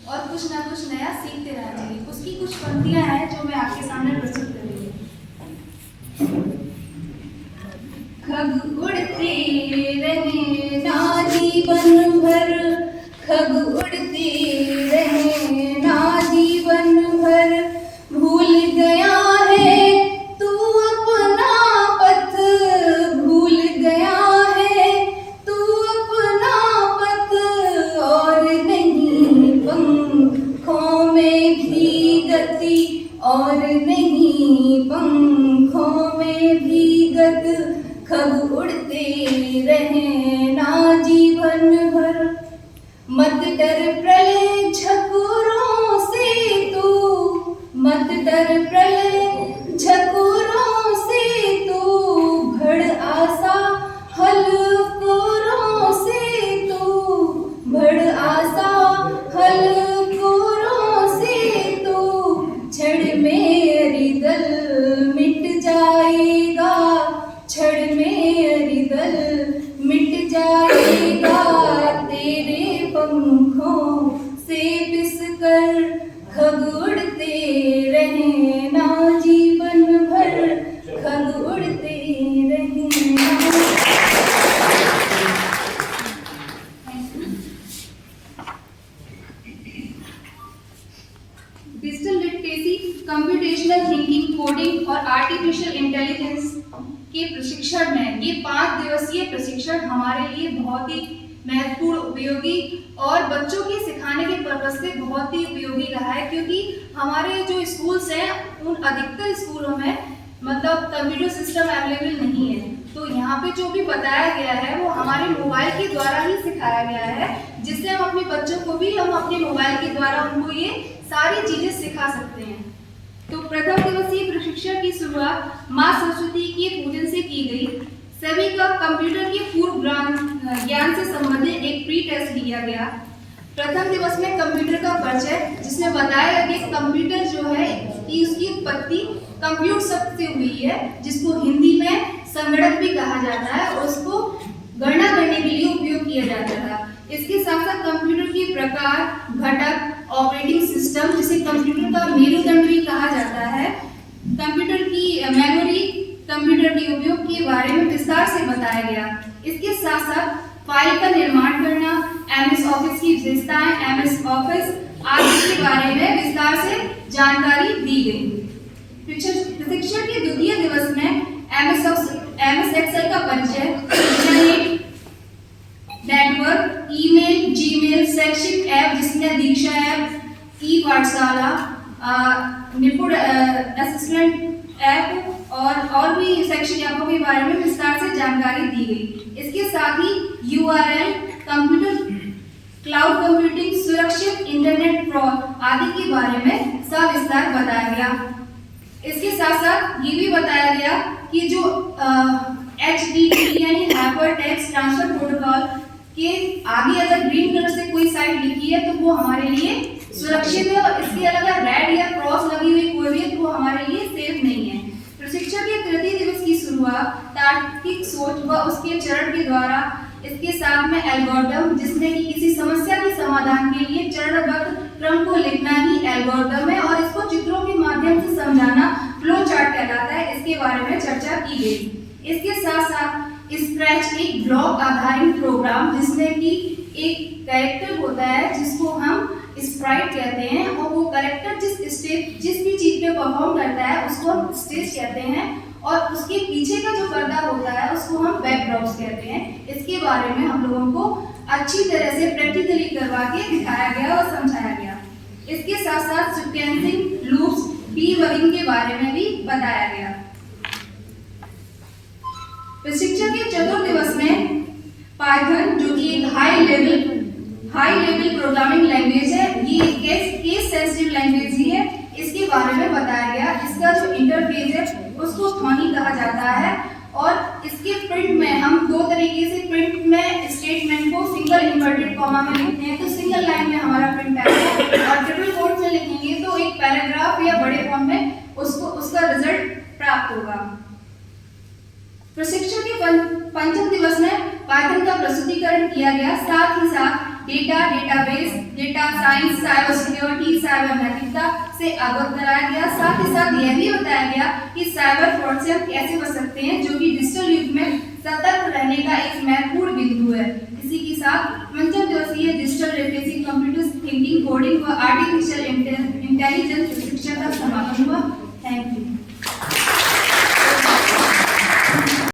और कुछ ना कुछ नया सीखते रहना चाहिए। उसकी कुछ पंक्तियां हैं जो मैं आपके सामने प्रस्तुत कर रही हूँ। खग उड़ते रहे ना जीवन भर, खग उड़ते रहे ना जीवन भर, भूल गया है तू अपना पथ, भूल गया है तू अपना पथ, और नहीं पंखों में भी गति, और नहीं पंखों में भी गति, खग उड़ते रहे ना जीवन भर। मत डर प्रलय झकोरों से तू, मत डर प्रलय झकोरों से तू, भड़ आसा हलकोरों से तू, भड़ आसा हलकोरों से तू, क्षण में रिदल मिट जाएगा, क्षण में रिदल मिट जाएगा, तेरे पंखों से पिसकर खग उड़ते रहे ना जीवन भर, खग उड़ते रहे ना। Digital literacy, computational thinking, coding और आर्टिफिशियल इंटेलिजेंस के प्रशिक्षण में ये 5 दिवसीय प्रशिक्षण हमारे लिए बहुत ही महत्वपूर्ण, उपयोगी और बच्चों के सिखाने के पर्पज से बहुत ही उपयोगी रहा है, क्योंकि हमारे जो स्कूल्स हैं उन अधिकतर स्कूलों में मतलब कंप्यूटर सिस्टम अवेलेबल नहीं है। तो यहाँ पे जो भी बताया गया है वो हमारे मोबाइल के द्वारा ही सिखाया गया है, जिससे हम अपने बच्चों को भी हम अपने मोबाइल के द्वारा उनको ये सारी चीजें सिखा सकते हैं। तो प्रथम दिवसीय प्रशिक्षण की शुरुआत माँ सरस्वती के पूजन से की गई। सभी का कंप्यूटर के पूर्व ज्ञान से संबंधित एक प्री टेस्ट लिया गया। प्रथम दिवस में कंप्यूटर का परिचय, जिसमें बताया गया कि कंप्यूटर जो है कि उसकी उत्पत्ति कंप्यूट शब्द से हुई है, जिसको हिंदी में संगणक भी कहा जाता है और उसको गणना करने के लिए उपयोग किया जाता था। इसके साथ साथ कंप्यूटर के प्रकार, घटक, ऑपरेटिंग सिस्टम, जिसे कंप्यूटर का मेरुदंड भी कहा जाता है, कंप्यूटर की मेमोरी, कंप्यूटर के उपयोग के बारे में विस्तार से बताया गया। इसके साथ साथ फाइल का निर्माण करना, एमएस ऑफिस की विशेषताएं, एमएस ऑफिस आदि के बारे में विस्तार से जानकारी दी गई। प्रशिक्षण के द्वितीय दिवस में एमएस एक्सेल का परिचय, नेटवर्क, ईमेल, जीमेल, शैक्षिक ऐप जिसमें दीक्षा ऐप, ई पाठशाला, निपुण असिस्टेंट ऐप और भी शैक्षिक ऐपों के बारे में विस्तार से जानकारी दी गई। इसके साथ ही यूआरएल, कंप्यूटर, क्लाउड कंप्यूटिंग, सुरक्षित इंटरनेट आदि के बारे में सविस्तार बताया गया। इसके साथ साथ ये भी बताया गया कि जो HTTP यानी हाइपर टेक्स्ट ट्रांसफर प्रोटोकॉल के आगे अगर ग्रीन कलर से कोई साइट लिखी है तो वो हमारे लिए सुरक्षित है, और इसके अलावा रेड या क्रॉस लगी हुई कोई भी है तो वो हमारे लिए सेफ नहीं है। प्रशिक्षण के तृतीय दिवस की शुरुआत तार्किक सोच व उसके चरण के द्वारा, इसके साथ में एल्गोरिथम, जिसमें कि किसी समस्या के समाधान के लिए चरणबद्ध क्रम को लिखना ही एल्गोरिथम है और इसको चित्रों के माध्यम से समझाना फ्लो चार्ट कहलाता है, इसके बारे में चर्चा की गई। इसके साथ साथ स्क्रैच एक ब्लॉक आधारित प्रोग्राम, जिसमें कि एक कैरेक्टर होता है जिसको हम स्प्राइट कहते हैं, और वो कैरेक्टर जिस भी चीज पे परफॉर्म करता है उसको हम स्टेज कहते हैं, और उसके पीछे का जो पर्दा होता है उसको हम बैकड्रॉप्स कहते हैं। इसके बारे में हम लोगों को अच्छी तरह से प्रैक्टिकली करवा के दिखाया गया और समझाया गया। इसके साथ साथ सीक्वेंसिंग, लूप्स, डीबगिंग के बारे में भी बताया गया। प्रशिक्षण के चतुर्थ दिवस में पाइथन, जो कि एक हाई लेवल प्रोग्रामिंग लैंग्वेज है, ये केस सेंसिटिव लैंग्वेज ही है, इसके बारे में बताया गया। इसका जो इंटरफेस है उसको ध्वनि कहा जाता है, और इसके प्रिंट में हम दो तरीके से प्रिंट में स्टेटमेंट को सिंगल इन्वर्टेड कॉमा में लिखते हैं, तो सिंगल लाइन में हमारा प्रिंट आएगा, और ट्रिपल कोट से लिखेंगे तो एक पैराग्राफ या बड़े फॉर्म में उसका रिजल्ट प्राप्त होगा। प्रशिक्षण के पंचम दिवस में पाइथन का प्रस्तुतिकरण किया गया, साथ ही साथ data, database, data science, cyber security, cyber नैतिकता से अवगत कराया गया। साथ ही साथ यह भी बताया गया कि साइबर फ्रॉड से हम कैसे बच सकते हैं, जो कि डिजिटल युग में सतर्क रहने का एक महत्वपूर्ण बिंदु है। इसी के साथ पंचम दिवसीय digital literacy, computer thinking, coding व आर्टिफिशियल इंटेलिजेंस शिक्षा का समापन